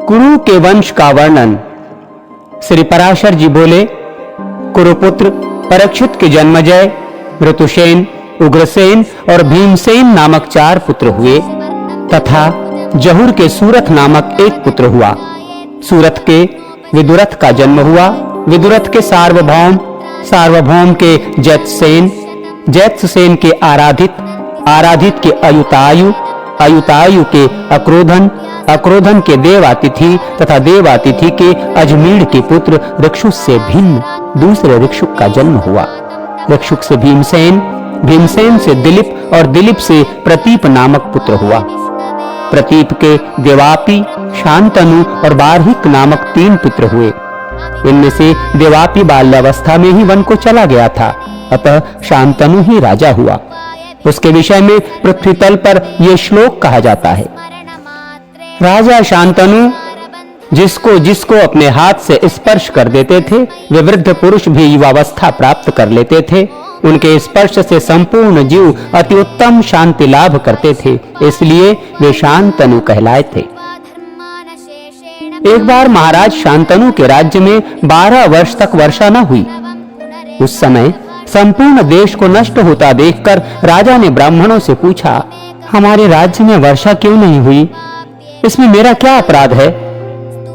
कुरु के वंश का वर्णन। श्री पराशर जी बोले, कुरुपुत्र परीक्षित के जन्मजय, ऋतुसेन, उग्रसेन और भीमसेन नामक 4 पुत्र हुए तथा जहुर के सूरथ नामक 1 पुत्र हुआ। सूरथ के विदुरथ का जन्म हुआ, विदुरथ के सार्वभौम, सार्वभौम के जैतसेन, जैतसेन के आराधित, आराधित के अयुतायु, अयुतायु के अक्रोधन, अक्रोधन के देवातिथि तथा देवातिथि के अजमीर के पुत्र ऋक्षुक से भिन्न दूसरे ऋक्षुक का जन्म हुआ। ऋक्षुक से भीमसेन, भीमसेन से दिलीप और दिलीप से प्रतीप नामक पुत्र हुआ। प्रतीप के देवापी, शांतनु और बारहिक नामक 3 पुत्र हुए। इनमें से देवापी बाल्यावस्था में ही वन को चला गया था, अतः शांतनु ही राजा हुआ। उसके विषय में पृथ्वी तल पर यह श्लोक कहा जाता है, राजा शांतनु जिसको जिसको अपने हाथ से स्पर्श कर देते थे, वे वृद्ध पुरुष भी युवावस्था प्राप्त कर लेते थे। उनके स्पर्श से संपूर्ण जीव अति उत्तम शांति लाभ करते थे, इसलिए वे शांतनु कहलाए थे। एक बार महाराज शांतनु के राज्य में 12 वर्ष तक वर्षा न हुई। उस समय संपूर्ण देश को नष्ट होता देखकर राजा ने ब्राह्मणों से पूछा, हमारे राज्य में वर्षा क्यों नहीं हुई? इसमें मेरा क्या अपराध है?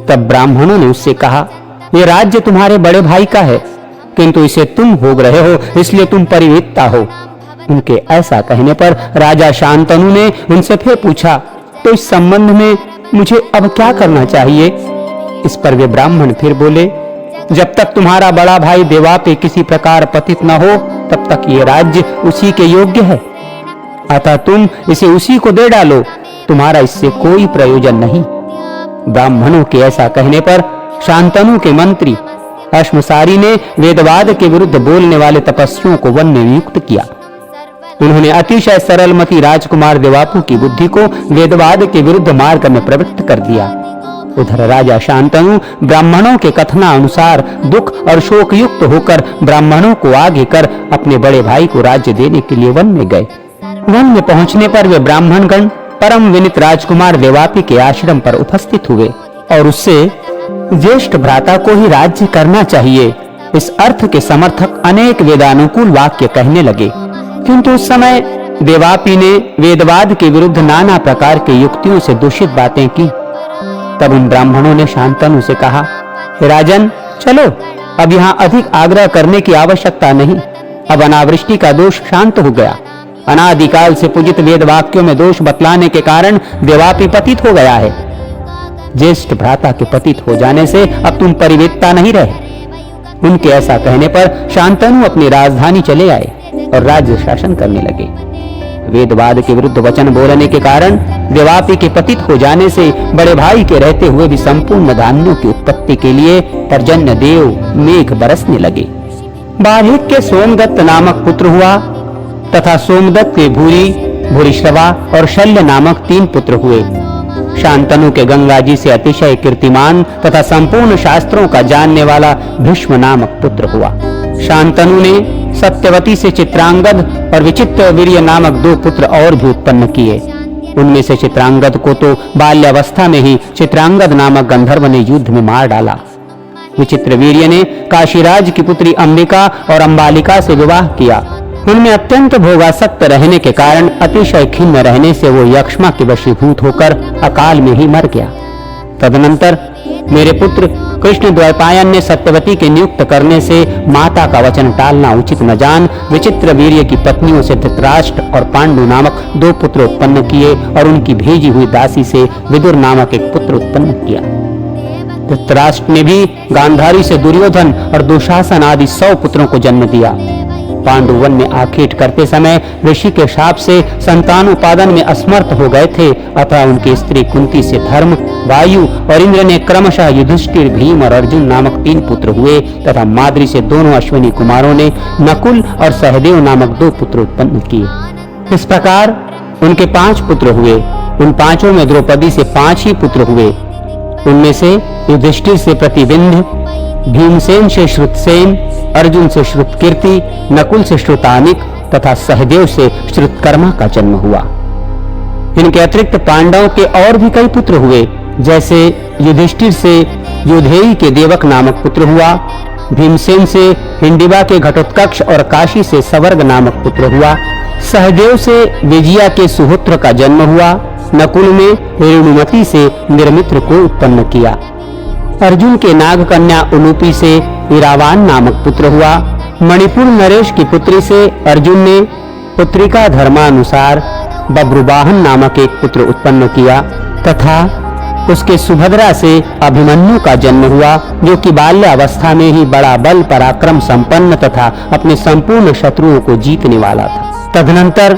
तब ब्राह्मणों ने उससे कहा, यह राज्य तुम्हारे बड़े भाई का है, किंतु इसे तुम भोग रहे हो, इसलिए तुम परिवित्ता हो। उनके ऐसा कहने पर राजा शांतनु ने उनसे फिर पूछा, तो इस संबंध में मुझे अब क्या करना चाहिए? इस पर वे ब्राह्मण फिर बोले, जब तक तुम्हारा बड़ा भाई देवापी किसी प्रकार पतित न हो, तब तक ये राज्य उसी के योग्य है, अतः तुम इसे उसी को दे डालो, तुम्हारा इससे कोई प्रयोजन नहीं। ब्राह्मणों के ऐसा कहने पर शांतनु के मंत्री अश्मसारी ने वेदवाद के विरुद्ध बोलने वाले तपस्वियों को वन में नियुक्त किया। उन्होंने अतिशय सरलमती राजकुमार देवापु की बुद्धि को वेदवाद के विरुद्ध मार्ग में प्रवृत्त कर दिया। उधर राजा शांतनु ब्राह्मणों के कथनानुसार दुख और शोक युक्त होकर ब्राह्मणों को आगे कर अपने बड़े भाई को राज्य देने के लिए वन में गए। वन में पहुंचने पर वे ब्राह्मणगण परम विनित राजकुमार देवापी के आश्रम पर उपस्थित हुए और उससे ज्येष्ठ भ्राता को ही राज्य करना चाहिए, इस अर्थ के समर्थक अनेक वेदानुकूल वाक्य कहने लगे। किंतु उस समय देवापी ने वेदवाद के विरुद्ध नाना प्रकार के युक्तियों से दूषित बातें की। तब उन ब्राह्मणों ने शांतनु से कहा, राजन चलो, अब यहाँ अधिक आग्रह करने की आवश्यकता नहीं, अब अनावृष्टि का दोष शांत हो गया। अनादिकाल से पूजित वेद वाक्यों में दोष बतलाने के कारण देवापी पतित हो गया है। ज्येष्ठ भ्राता के पतित हो जाने से अब तुम परिवेत्ता नहीं रहे। उनके ऐसा कहने पर शांतनु अपनी राजधानी चले आए और राज्य शासन करने लगे। वेदवाद के विरुद्ध वचन बोलने के कारण देवापी के पतित हो जाने से बड़े भाई के रहते हुए भी संपूर्ण धान्यों की उत्पत्ति के लिए पर्जन्य देव मेघ बरसने लगे। बारहिक के सोमदत्त नामक पुत्र हुआ तथा सोमदत्त के भूरी, भूरिश्रवा और शल्य नामक 3 पुत्र हुए। शांतनु के गंगा जी से अतिशय कीर्तिमान तथा संपूर्ण शास्त्रों का जानने वाला भीष्म नामक पुत्र हुआ। शांतनु ने सत्यवती से चित्रांगद और विचित्र वीर्य नामक 2 पुत्र और भी उत्पन्न किए। उनमें से चित्रांगद को तो बाल्यावस्था में ही चित्रांगद नामक गंधर्व ने युद्ध में मार डाला। विचित्र वीर्य ने काशीराज की पुत्री अंबिका और अंबालिका से विवाह किया। उनमें अत्यंत भोगासक्त रहने के कारण अतिशय खिन्न रहने से वो यक्ष्मा के वशीभूत होकर अकाल में ही मर गया। तदनंतर मेरे पुत्र कृष्ण द्वैपायन ने सत्यवती के नियुक्त करने से माता का वचन टालना उचित न जान विचित्र वीर्य की पत्नियों से धृतराष्ट्र और पांडु नामक 2 पुत्र उत्पन्न किए और उनकी भेजी हुई दासी से विदुर नामक एक पुत्र उत्पन्न किया। धृतराष्ट्र ने भी गांधारी से दुर्योधन और दुशासन आदि 100 पुत्रों को जन्म दिया। पांडु वन में आखेट करते समय ऋषि के शाप से संतान उत्पादन में असमर्थ हो गए थे, अतः उनकी स्त्री कुंती से धर्म, वायु और इंद्र ने क्रमशः युधिष्ठिर, भीम और अर्जुन नामक 3 पुत्र हुए तथा माद्री से दोनों अश्विनी कुमारों ने नकुल और सहदेव नामक 2 पुत्र उत्पन्न किए। इस प्रकार उनके 5 पुत्र हुए। उन 5 में द्रौपदी से 5 ही पुत्र हुए। उनमें से युधिष्ठिर से प्रतिबिंध, भीमसेन से श्रुतसेन, अर्जुन से श्रुतकीर्ति, नकुल से श्रुतानिक तथा सहदेव से श्रुतकर्मा का जन्म हुआ। इनके अतिरिक्त पांडवों के और भी कई पुत्र हुए, जैसे युधिष्ठिर से युधेय के देवक नामक पुत्र हुआ। भीमसेन से हिंडिवा के घटोत्कच और काशी से सवर्ग नामक पुत्र हुआ। सहदेव से विजया के सुहोत्र का जन्म हुआ। नकुल ने रेणुमति से निर्मित्र को उत्पन्न किया। अर्जुन के नाग कन्या उलूपी से इरावान नामक पुत्र हुआ। मणिपुर नरेश की पुत्री से अर्जुन ने पुत्री का धर्मानुसार बब्रुवाहन नामक एक पुत्र उत्पन्न किया तथा उसके सुभद्रा से अभिमन्यु का जन्म हुआ, जो कि बाल्यावस्था में ही बड़ा बल पराक्रम संपन्न तथा अपने संपूर्ण शत्रुओं को जीतने वाला था। तदनंतर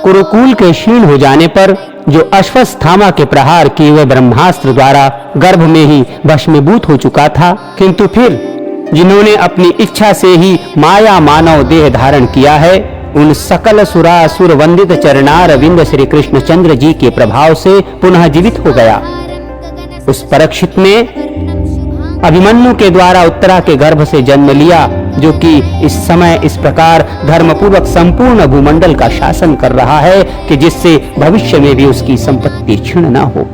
कुरुकुल के क्षीण हो जाने पर जो अश्वत्थामा के प्रहार किए हुए ब्रह्मास्त्र द्वारा गर्भ में ही भस्मीभूत हो चुका था, किंतु फिर जिन्होंने अपनी इच्छा से ही माया मानव देह धारण किया है, उन सकल सुरासुर वंदित चरणारविंद श्री कृष्णचंद्र जी के प्रभाव से पुनः जीवित हो गया। उस परीक्षित ने अभिमन्यु के द्वारा उत्तरा के गर्भ से जन्म लिया, जो कि इस समय इस प्रकार धर्मपूर्वक संपूर्ण भूमंडल का शासन कर रहा है कि जिससे भविष्य में भी उसकी संपत्ति क्षीण न हो।